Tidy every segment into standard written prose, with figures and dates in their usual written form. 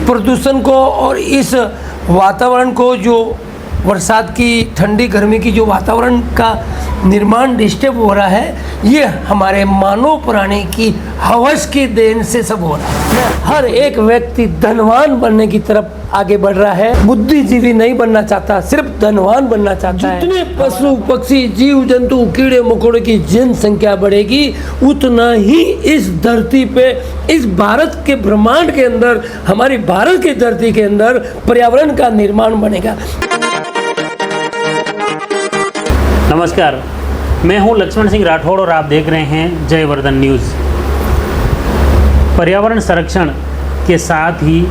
प्रदूषण को और इस वातावरण को, जो बरसात की ठंडी गर्मी की जो वातावरण का निर्माण डिस्टर्ब हो रहा है, ये हमारे मानव प्राणी की हवस की देन से सब हो रहा है। हर एक व्यक्ति धनवान बनने की तरफ आगे बढ़ रहा है, बुद्धिजीवी नहीं बनना चाहता, सिर्फ धनवान बनना चाहता है। जितने पशु पक्षी जीव जंतु कीड़े मकोड़े की जनसंख्या बढ़ेगी, उतना ही इस धरती पे, इस भारत के ब्रह्मांड के अंदर, हमारी भारत की धरती के अंदर पर्यावरण का निर्माण बनेगा। नमस्कार, मैं हूं लक्ष्मण सिंह राठौड़ और आप देख रहे हैं जयवर्धन न्यूज़। पर्यावरण संरक्षण के साथ ही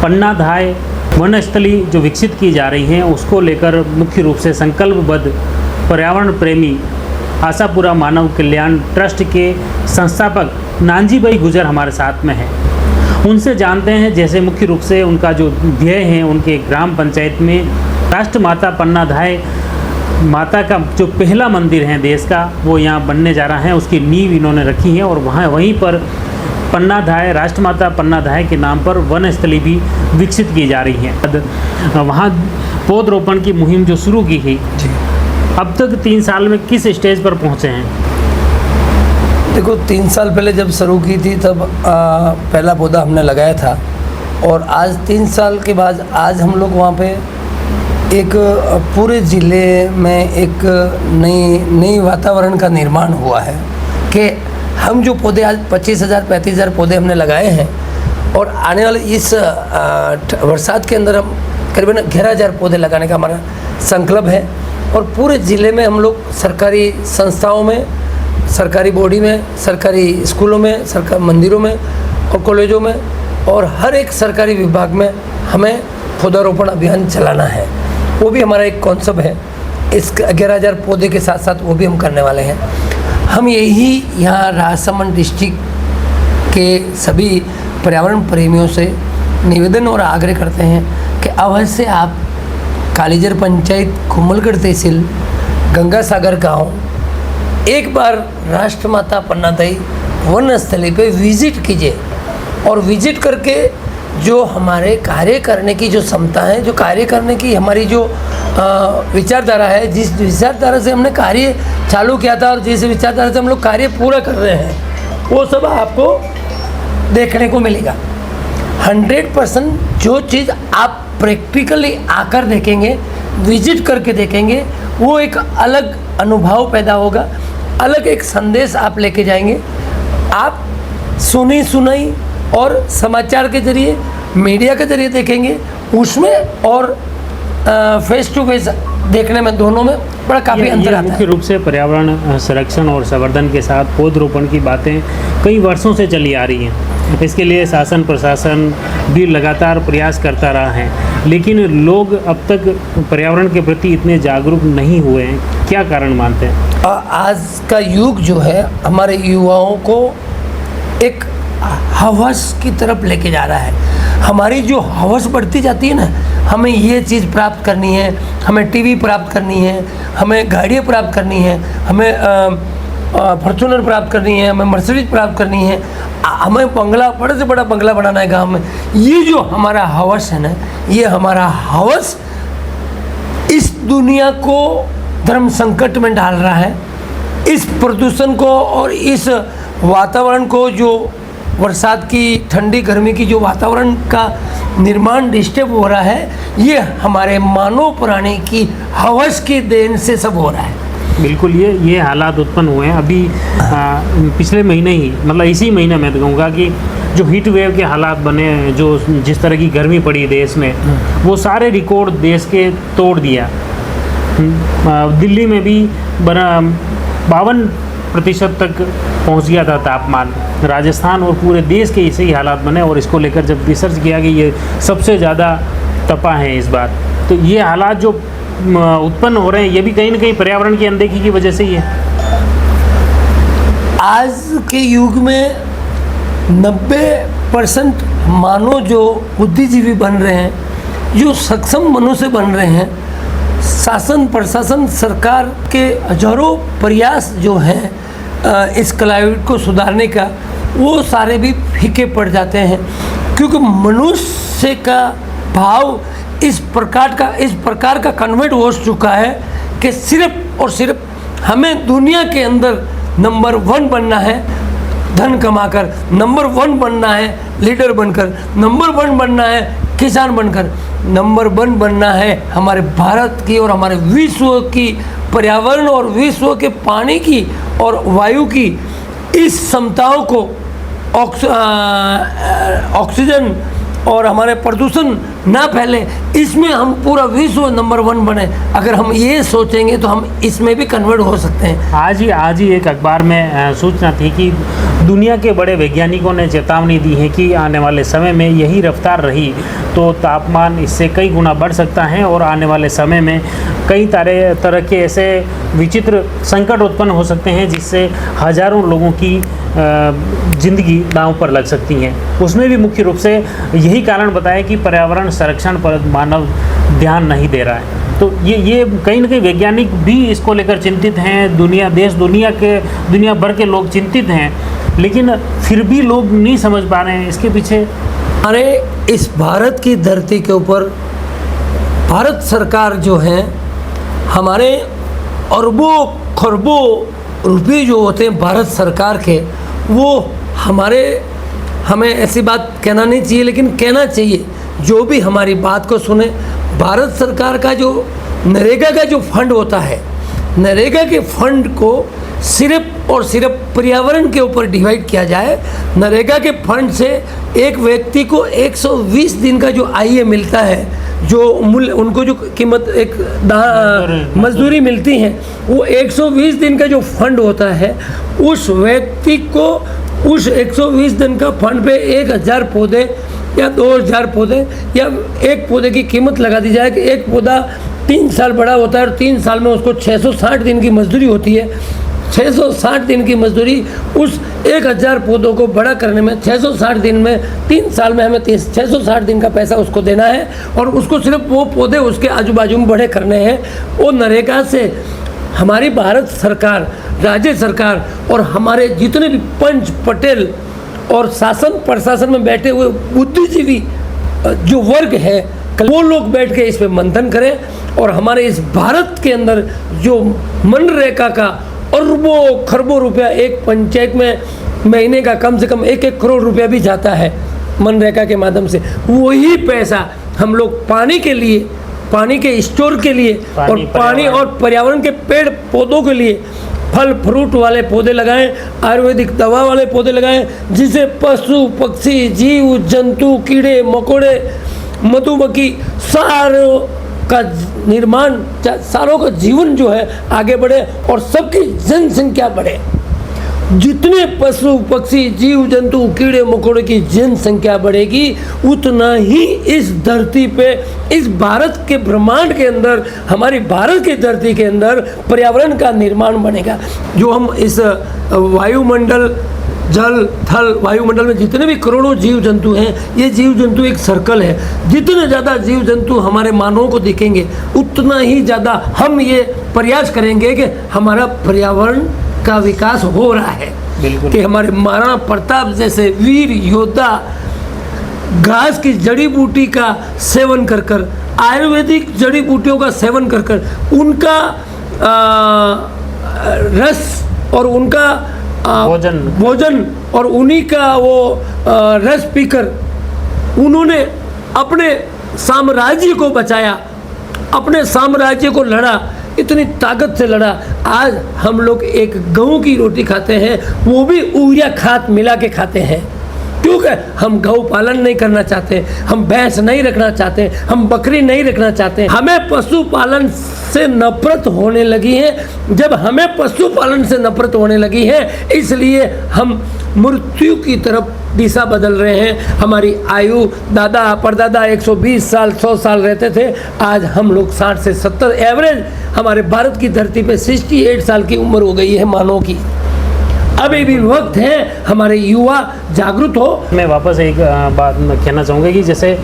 पन्नाधाय वनस्थली जो विकसित की जा रही हैं, उसको लेकर मुख्य रूप से संकल्पबद्ध पर्यावरण प्रेमी आशापुरा मानव कल्याण ट्रस्ट के संस्थापक नानजी भाई गुजर हमारे साथ में हैं। उनसे जानते हैं जैसे मुख्य रूप से उनका जो ध्येय है, उनके ग्राम पंचायत में राष्ट्रमाता पन्नाधाय माता का जो पहला मंदिर है देश का, वो यहाँ बनने जा रहा है, उसकी नींव इन्होंने रखी है और वहीं पर पन्नाधाय, राष्ट्रमाता पन्नाधाय के नाम पर वनस्थली भी विकसित की जा रही है। वहाँ पौधरोपण की मुहिम जो शुरू की थी, अब तक 3 साल में किस स्टेज पर पहुँचे हैं? देखो, 3 साल पहले जब शुरू की थी तब पहला पौधा हमने लगाया था, और आज 3 साल के बाद आज हम लोग वहाँ पे एक पूरे ज़िले में एक नई वातावरण का निर्माण हुआ है कि हम जो पौधे आज 25,000-35,000 पौधे हमने लगाए हैं, और आने वाले इस बरसात के अंदर हम करीबन 11,000 पौधे लगाने का हमारा संकल्प है। और पूरे ज़िले में हम लोग सरकारी संस्थाओं में, सरकारी बॉडी में, सरकारी स्कूलों में, सरकारी मंदिरों में और कॉलेजों में और हर एक सरकारी विभाग में हमें पौधारोपण अभियान चलाना है। वो भी हमारा एक कॉन्सेप्ट है। इस 11,000 पौधे के साथ साथ वो भी हम करने वाले हैं। हम यही यहाँ राजसमंद डिस्ट्रिक्ट के सभी पर्यावरण प्रेमियों से निवेदन और आग्रह करते हैं कि अवश्य आप कालीजर पंचायत, कुमलगढ़ तहसील, गंगा सागर गाँव एक बार राष्ट्रमाता पन्नाधाय वनस्थली पे विज़िट कीजिए, और विज़िट करके जो हमारे कार्य करने की जो क्षमता है, जो कार्य करने की हमारी जो विचारधारा है, जिस विचारधारा से हमने कार्य चालू किया था और जिस विचारधारा से हम लोग कार्य पूरा कर रहे हैं, वो सब आपको देखने को मिलेगा। 100% जो चीज़ आप प्रैक्टिकली आकर देखेंगे, विजिट करके देखेंगे, वो एक अलग अनुभव पैदा होगा, अलग एक संदेश आप लेके जाएंगे। आप सुनाई और समाचार के जरिए, मीडिया के जरिए देखेंगे, उसमें और फेस टू फेस देखने में, दोनों में बड़ा काफ़ी अंतर आता है। मुख्य रूप से पर्यावरण संरक्षण और संवर्धन के साथ पौधरोपण की बातें कई वर्षों से चली आ रही हैं। इसके लिए शासन प्रशासन भी लगातार प्रयास करता रहा है, लेकिन लोग अब तक पर्यावरण के प्रति इतने जागरूक नहीं हुए हैं। क्या कारण मानते हैं? आज का युग जो है हमारे युवाओं को एक हवस की तरफ लेके जा रहा है। हमारी जो हवस बढ़ती जाती है ना, हमें ये चीज़ प्राप्त करनी है, हमें टीवी प्राप्त करनी है, हमें गाड़ियाँ प्राप्त करनी है, हमें फॉर्च्यूनर प्राप्त करनी है, हमें मर्सिडीज प्राप्त करनी है, हमें बंगला, बड़े से बड़ा बंगला बनाना है गांव में। ये जो हमारा हवस है ना, ये हमारा हवस इस दुनिया को धर्म संकट में डाल रहा है। इस प्रदूषण को और इस वातावरण को, जो बरसात की ठंडी गर्मी की जो वातावरण का निर्माण डिस्टर्ब हो रहा है, ये हमारे मानव प्राणी की हवस की देन से सब हो रहा है। बिल्कुल, ये हालात उत्पन्न हुए हैं अभी पिछले महीने ही, मतलब इसी महीने में तो कहूँगा कि जो हीट वेव के हालात बने, जो जिस तरह की गर्मी पड़ी देश में, वो सारे रिकॉर्ड देश के तोड़ दिया। दिल्ली में भी 52% तक पहुंच गया था तापमान। राजस्थान और पूरे देश के ऐसे ही हालात बने, और इसको लेकर जब रिसर्च किया कि ये सबसे ज़्यादा तपा है इस बार, तो ये हालात जो उत्पन्न हो रहे हैं, ये भी कहीं ना कहीं पर्यावरण की अनदेखी की वजह से ही है। आज के युग में 90% मानव जो बुद्धिजीवी बन रहे हैं, जो सक्षम मनुष्य बन रहे हैं, शासन प्रशासन सरकार के हजारों प्रयास जो हैं इस क्लाइमेट को सुधारने का, वो सारे भी फीके पड़ जाते हैं। क्योंकि मनुष्य का भाव इस प्रकार का कन्वर्ट हो चुका है कि सिर्फ और सिर्फ हमें दुनिया के अंदर नंबर 1 बनना है, धन कमाकर, नंबर 1 बनना है लीडर बनकर, नंबर 1 बनना है किसान बनकर, नंबर 1 बनना है हमारे भारत की और हमारे विश्व की पर्यावरण और विश्व के पानी की और वायु की इस क्षमताओं को ऑक्सीजन और हमारे प्रदूषण ना फैले, इसमें हम पूरा विश्व नंबर 1 बने। अगर हम ये सोचेंगे तो हम इसमें भी कन्वर्ट हो सकते हैं। आज ही एक अखबार में सूचना थी कि दुनिया के बड़े वैज्ञानिकों ने चेतावनी दी है कि आने वाले समय में यही रफ्तार रही तो तापमान इससे कई गुना बढ़ सकता है और आने वाले समय में कई तरह के ऐसे विचित्र संकट उत्पन्न हो सकते हैं जिससे हजारों लोगों की ज़िंदगी दांव पर लग सकती हैं। उसमें भी मुख्य रूप से यही कारण बताया कि पर्यावरण संरक्षण पर मानव ध्यान नहीं दे रहा है। तो ये कहीं ना कहीं वैज्ञानिक भी इसको लेकर चिंतित हैं, दुनिया भर के लोग चिंतित हैं, लेकिन फिर भी लोग नहीं समझ पा रहे हैं इसके पीछे। हमारे इस भारत की धरती के ऊपर भारत सरकार जो है, हमारे अरबों खरबों रुपये जो होते हैं भारत सरकार के, वो हमें ऐसी बात कहना नहीं चाहिए, लेकिन कहना चाहिए जो भी हमारी बात को सुने। भारत सरकार का जो नरेगा का जो फंड होता है, नरेगा के फंड को सिर्फ और सिर्फ पर्यावरण के ऊपर डिवाइड किया जाए। नरेगा के फंड से एक व्यक्ति को 120 दिन का जो आय मिलता है, जो मूल्य उनको जो कीमत मजदूरी मिलती है, वो 120 दिन का जो फंड होता है, उस व्यक्ति को उस 120 दिन का फंड पे 1000 पौधे या 2000 पौधे या एक पौधे की कीमत लगा दी जाए कि एक पौधा 3 साल बड़ा होता है और 3 साल में उसको 660 दिन की मजदूरी होती है। 660 दिन की मजदूरी उस 1000 पौधों को बड़ा करने में 660 दिन में 3 साल में हमें 660 दिन का पैसा उसको देना है और उसको सिर्फ वो पौधे उसके आजू बाजू में बड़े करने हैं। वो नरेगा से हमारी भारत सरकार, राज्य सरकार और हमारे जितने भी पंच पटेल और शासन प्रशासन में बैठे हुए बुद्धिजीवी जो वर्ग है, वो लोग बैठ के इस पे मंथन करें और हमारे इस भारत के अंदर जो मनरेगा का अरबों खरबों रुपया एक पंचायत में महीने का कम से कम 1-1 करोड़ रुपया भी जाता है मनरेगा के माध्यम से, वही पैसा हम लोग पानी के लिए, पानी के स्टोर के लिए और पानी और पर्यावरण के पेड़ पौधों के लिए, फल फ्रूट वाले पौधे लगाएं, आयुर्वेदिक दवा वाले पौधे लगाएं, जिसे पशु पक्षी जीव जंतु कीड़े मकोड़े मधुमक्खी सारों का निर्माण, सारों का जीवन जो है आगे बढ़े और सबकी जनसंख्या बढ़े। जितने पशु पक्षी जीव जंतु कीड़े मकोड़े की जनसंख्या बढ़ेगी, उतना ही इस धरती पे, इस भारत के ब्रह्मांड के अंदर, हमारी भारत की धरती के अंदर पर्यावरण का निर्माण बनेगा। जो हम इस वायुमंडल, जल थल वायुमंडल में जितने भी करोड़ों जीव जंतु हैं, ये जीव जंतु एक सर्कल है। जितने ज़्यादा जीव जंतु हमारे मानवों को दिखेंगे, उतना ही ज़्यादा हम ये प्रयास करेंगे कि हमारा पर्यावरण का विकास हो रहा है। कि हमारे महाराणा प्रताप जैसे वीर योद्धा घास की जड़ी बूटी का सेवन कर कर, आयुर्वेदिक जड़ी बूटियों का सेवन कर कर, उनका रस और उनका भोजन और उन्हीं का वो रस पीकर उन्होंने अपने साम्राज्य को बचाया, अपने साम्राज्य को लड़ा, इतनी ताकत से लड़ा। आज हम लोग एक गेहूं की रोटी खाते हैं, वो भी यूरिया खाद मिला के खाते हैं, क्योंकि हम गौ पालन नहीं करना चाहते, हम भैंस नहीं रखना चाहते, हम बकरी नहीं रखना चाहते। हमें पशुपालन से नफरत होने लगी है। जब हमें पशुपालन से नफरत होने लगी है, इसलिए हम मृत्यु की तरफ दिशा बदल रहे हैं। हमारी आयु दादा परदादा 120 साल 100 साल रहते थे, आज हम लोग 60 से 70 एवरेज हमारे भारत की धरती पे 68 साल की उम्र हो गई है मानव की। अभी भी वक्त है हमारे युवा जागरूक हो। मैं वापस एक बात कहना चाहूँगा कि जैसे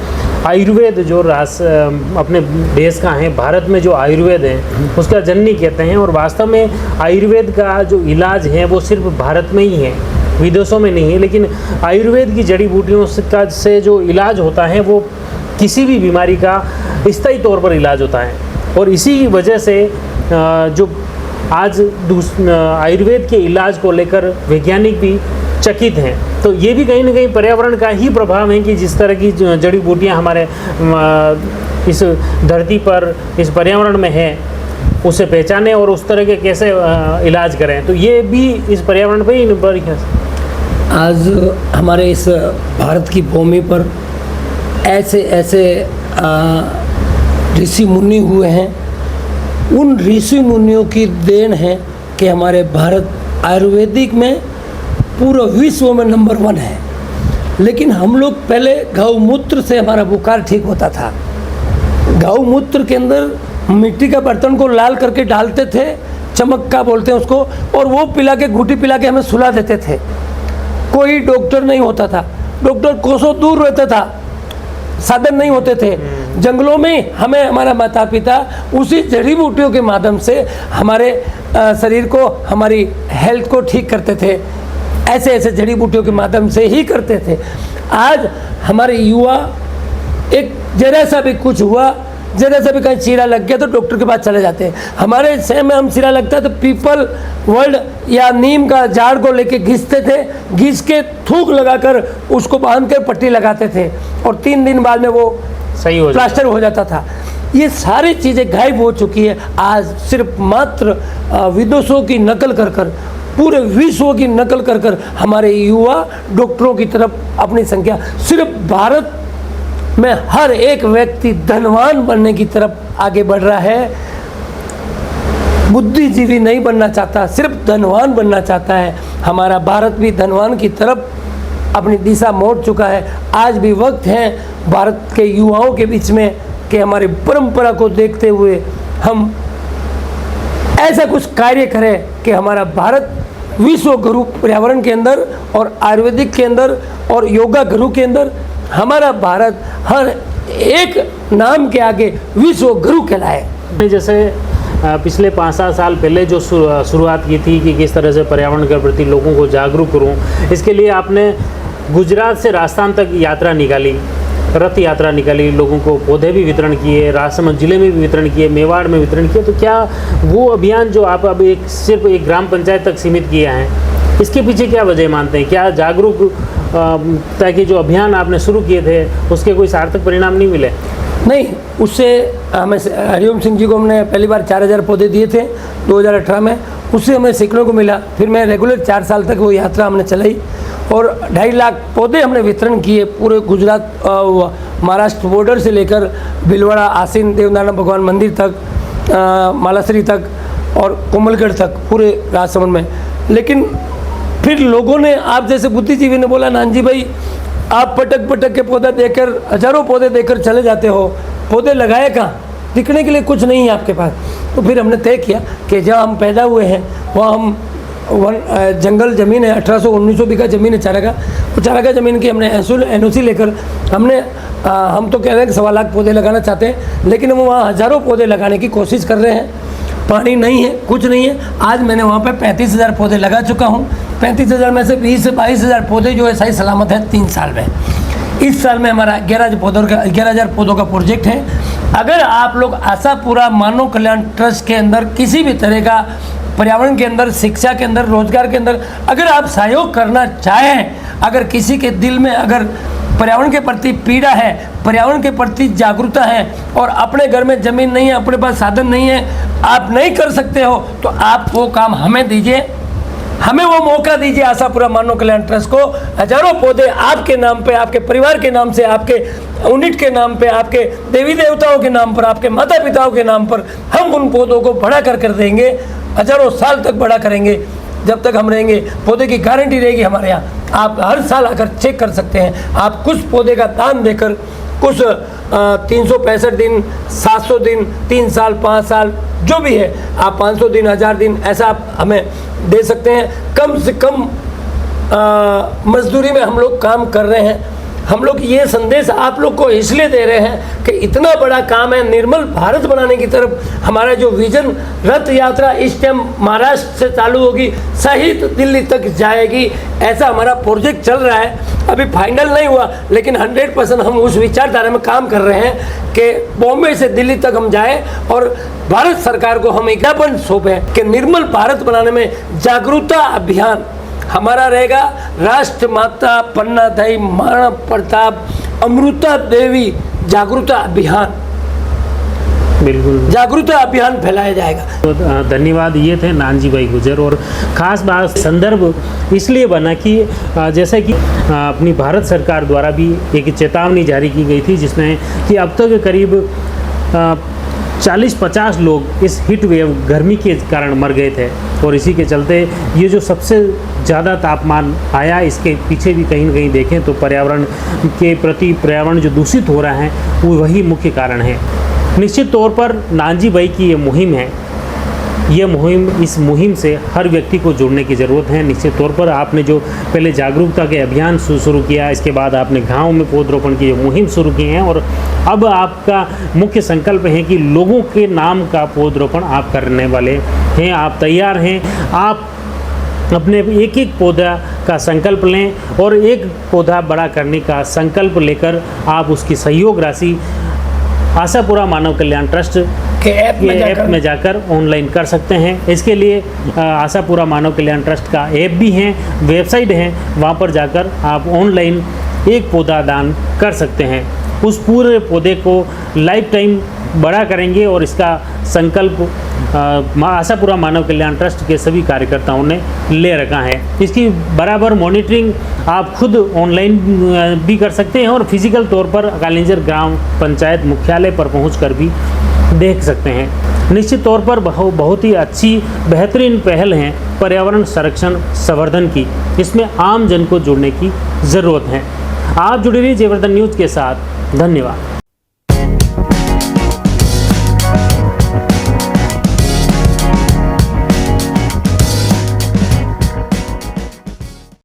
आयुर्वेद जो अपने देश का है, भारत में जो आयुर्वेद है उसका जननी कहते हैं, और वास्तव में आयुर्वेद का जो इलाज है वो सिर्फ भारत में ही है। विदेशों में नहीं है, लेकिन आयुर्वेद की जड़ी बूटियों से जो इलाज होता है वो किसी भी बीमारी का स्थायी तौर पर इलाज होता है। और इसी वजह से जो आज आयुर्वेद के इलाज को लेकर वैज्ञानिक भी चकित हैं। तो ये भी कहीं ना कहीं पर्यावरण का ही प्रभाव है कि जिस तरह की जड़ी बूटियाँ हमारे इस धरती पर, इस पर्यावरण में है, उसे पहचानें और उस तरह के कैसे इलाज करें। तो ये भी इस पर्यावरण पर ही निर्भर है। आज हमारे इस भारत की भूमि पर ऐसे ऐसे ऋषि मुनि हुए हैं, उन ऋषि मुनियों की देन है कि हमारे भारत आयुर्वेदिक में पूरा विश्व में नंबर 1 है। लेकिन हम लोग पहले गौमूत्र से हमारा बुखार ठीक होता था। गौमूत्र के अंदर मिट्टी का बर्तन को लाल करके डालते थे, चमक्का बोलते हैं उसको, और वो पिला के, घूटी पिला के हमें सुला देते थे। कोई डॉक्टर नहीं होता था, डॉक्टर कोसों दूर रहता था, साधन नहीं होते थे। जंगलों में हमें हमारा माता पिता उसी जड़ी बूटियों के माध्यम से हमारे शरीर को, हमारी हेल्थ को ठीक करते थे। ऐसे ऐसे जड़ी बूटियों के माध्यम से ही करते थे। आज हमारे युवा, एक जरा सा भी कुछ हुआ, जरा सा भी कहीं चीरा लग गया तो डॉक्टर के पास चले जाते हैं। हमारे शहर में हम चीरा लगता है तो पीपल वर्ल्ड या नीम का झाड़ को लेके घिसते थे, घिस के थूक लगाकर उसको बांध कर पट्टी लगाते थे और 3 दिन बाद में वो सही हो प्लास्टर हो जाता था। ये सारी चीज़ें गायब हो चुकी है। आज सिर्फ मात्र विदेशों की नकल कर कर, पूरे विश्व की नकल कर कर हमारे युवा डॉक्टरों की तरफ अपनी संख्या, सिर्फ भारत में हर एक व्यक्ति धनवान बनने की तरफ आगे बढ़ रहा है। बुद्धिजीवी नहीं बनना चाहता, सिर्फ धनवान बनना चाहता है। हमारा भारत भी धनवान की तरफ अपनी दिशा मोड़ चुका है। आज भी वक्त है भारत के युवाओं के बीच में कि हमारी परंपरा को देखते हुए हम ऐसा कुछ कार्य करें कि हमारा भारत विश्व गुरु पर्यावरण के अंदर और आयुर्वेदिक के अंदर और योगा गुरु के अंदर हमारा भारत हर एक नाम के आगे विश्व गुरु कहलाए। जैसे पिछले 5-7 साल पहले जो शुरुआत की थी कि किस तरह से पर्यावरण के प्रति लोगों को जागरूक करूं, इसके लिए आपने गुजरात से राजस्थान तक यात्रा निकाली, रथ यात्रा निकाली, लोगों को पौधे भी वितरण किए, राजसमंद जिले में भी वितरण किए, मेवाड़ में वितरण किए। तो क्या वो अभियान जो आप अब सिर्फ एक ग्राम पंचायत तक सीमित किया है, इसके पीछे क्या वजह मानते हैं? क्या जागरूक ताकि जो अभियान आपने शुरू किए थे उसके कोई सार्थक परिणाम नहीं मिले? नहीं, उससे हमें हरिओम सिंह जी को हमने पहली बार 4000 पौधे दिए थे 2018 में, उससे हमें सीखने को मिला। फिर मैं रेगुलर 4 साल तक वो यात्रा हमने चलाई और 2.5 लाख पौधे हमने वितरण किए पूरे गुजरात, महाराष्ट्र बॉर्डर से लेकर भिलवाड़ा, आसीन देवनारायण भगवान मंदिर तक, मालाश्री तक और कोमलगढ़ तक, पूरे राजसमंद में। लेकिन फिर लोगों ने, आप जैसे बुद्धिजीवी ने बोला, नानजी भाई आप पटक पटक के पौधा देकर, हजारों पौधे देकर चले जाते हो, पौधे लगाए कहाँ? दिखने के लिए कुछ नहीं है आपके पास। तो फिर हमने तय किया कि जहाँ हम पैदा हुए हैं वहाँ हम जंगल ज़मीन है, 1800-1900 बीघा ज़मीन है चारागाह, वो चारागाह ज़मीन की हमने NOC लेकर हम तो कह रहे हैं कि 1.25 लाख पौधे लगाना चाहते हैं, लेकिन हम वहाँ हज़ारों पौधे लगाने की कोशिश कर रहे हैं। पानी नहीं है, कुछ नहीं है। आज मैंने वहाँ पे 35,000 पौधे लगा चुका हूँ। 35,000 में से 20 से 22,000 पौधे जो है सही सलामत है 3 साल में। इस साल में हमारा 11,000 पौधों का प्रोजेक्ट है। अगर आप लोग आशापुरा मानव कल्याण ट्रस्ट के अंदर किसी भी तरह का पर्यावरण के अंदर, शिक्षा के अंदर, रोजगार के अंदर अगर आप सहयोग करना चाहें, अगर किसी के दिल में अगर पर्यावरण के प्रति पीड़ा है, पर्यावरण के प्रति जागरूकता है और अपने घर में ज़मीन नहीं है, अपने पास साधन नहीं है, आप नहीं कर सकते हो, तो आप वो काम हमें दीजिए, हमें वो मौका दीजिए। आशापुरा मानव कल्याण ट्रस्ट को हजारों पौधे आपके नाम पे, आपके परिवार के नाम से, आपके यूनिट के नाम पे, आपके देवी देवताओं के नाम पर, आपके माता पिताओं के नाम पर हम उन पौधों को बड़ा कर देंगे। हजारों साल तक बड़ा करेंगे, जब तक हम रहेंगे। पौधे की गारंटी रहेगी हमारे यहाँ। आप हर साल आकर चेक कर सकते हैं। आप कुछ पौधे का दान देकर, कुछ 365 दिन, 700 दिन, 3 साल, 5 साल, जो भी है, आप 500 दिन, 1000 दिन, ऐसा आप हमें दे सकते हैं। कम से कम मजदूरी में हम लोग काम कर रहे हैं। हम लोग ये संदेश आप लोग को इसलिए दे रहे हैं कि इतना बड़ा काम है, निर्मल भारत बनाने की तरफ हमारा जो विजन रथ यात्रा इस टाइम महाराष्ट्र से चालू होगी, सहित दिल्ली तक जाएगी, ऐसा हमारा प्रोजेक्ट चल रहा है। अभी फाइनल नहीं हुआ, लेकिन 100% हम उस विचारधारा में काम कर रहे हैं कि बॉम्बे से दिल्ली तक हम जाएं और भारत सरकार को हम एक ज्ञापन सौंपें कि निर्मल भारत बनाने में जागरूकता अभियान हमारा रहेगा। राष्ट्र माता पन्नाधाई महाराणा प्रताप अमृता देवी जागरूकता अभियान, बिल्कुल जागरूकता अभियान फैलाया जाएगा। तो धन्यवाद। ये थे नानजी भाई गुर्जर। और ख़ास बात संदर्भ इसलिए बना कि जैसे कि अपनी भारत सरकार द्वारा भी एक चेतावनी जारी की गई थी, जिसमें कि अब तक करीब 40-50 लोग इस हीट वेव गर्मी के कारण मर गए थे। और इसी के चलते ये जो सबसे ज़्यादा तापमान आया, इसके पीछे भी कहीं ना कहीं देखें तो पर्यावरण के प्रति, पर्यावरण जो दूषित हो रहा है वो वही मुख्य कारण है। निश्चित तौर पर नानजी भाई की ये मुहिम है, इस मुहिम से हर व्यक्ति को जुड़ने की ज़रूरत है। निश्चित तौर पर आपने जो पहले जागरूकता के अभियान शुरू किया, इसके बाद आपने गाँव में पौधरोपण की मुहिम शुरू की है, और अब आपका मुख्य संकल्प है कि लोगों के नाम का पौधरोपण आप करने वाले हैं। आप तैयार हैं, आप अपने एक एक पौधा का संकल्प लें और एक पौधा बड़ा करने का संकल्प लेकर आप उसकी सहयोग राशि आशापुरा मानव कल्याण ट्रस्ट के ऐप में जाकर ऑनलाइन कर सकते हैं। इसके लिए आशापुरा मानव कल्याण ट्रस्ट का ऐप भी है, वेबसाइट है, वहाँ पर जाकर आप ऑनलाइन एक पौधा दान कर सकते हैं। उस पूरे पौधे को लाइफ टाइम बड़ा करेंगे और इसका संकल्प आशापुरा मानव कल्याण ट्रस्ट के सभी कार्यकर्ताओं ने ले रखा है। इसकी बराबर मॉनिटरिंग आप खुद ऑनलाइन भी कर सकते हैं और फिजिकल तौर पर कालिंजर ग्राम पंचायत मुख्यालय पर पहुंचकर भी देख सकते हैं। निश्चित तौर पर बहुत ही अच्छी बेहतरीन पहल है पर्यावरण संरक्षण संवर्धन की। इसमें आम जन को जुड़ने की ज़रूरत है। आप जुड़े रहिए जयवर्धन न्यूज़ के साथ। धन्यवाद।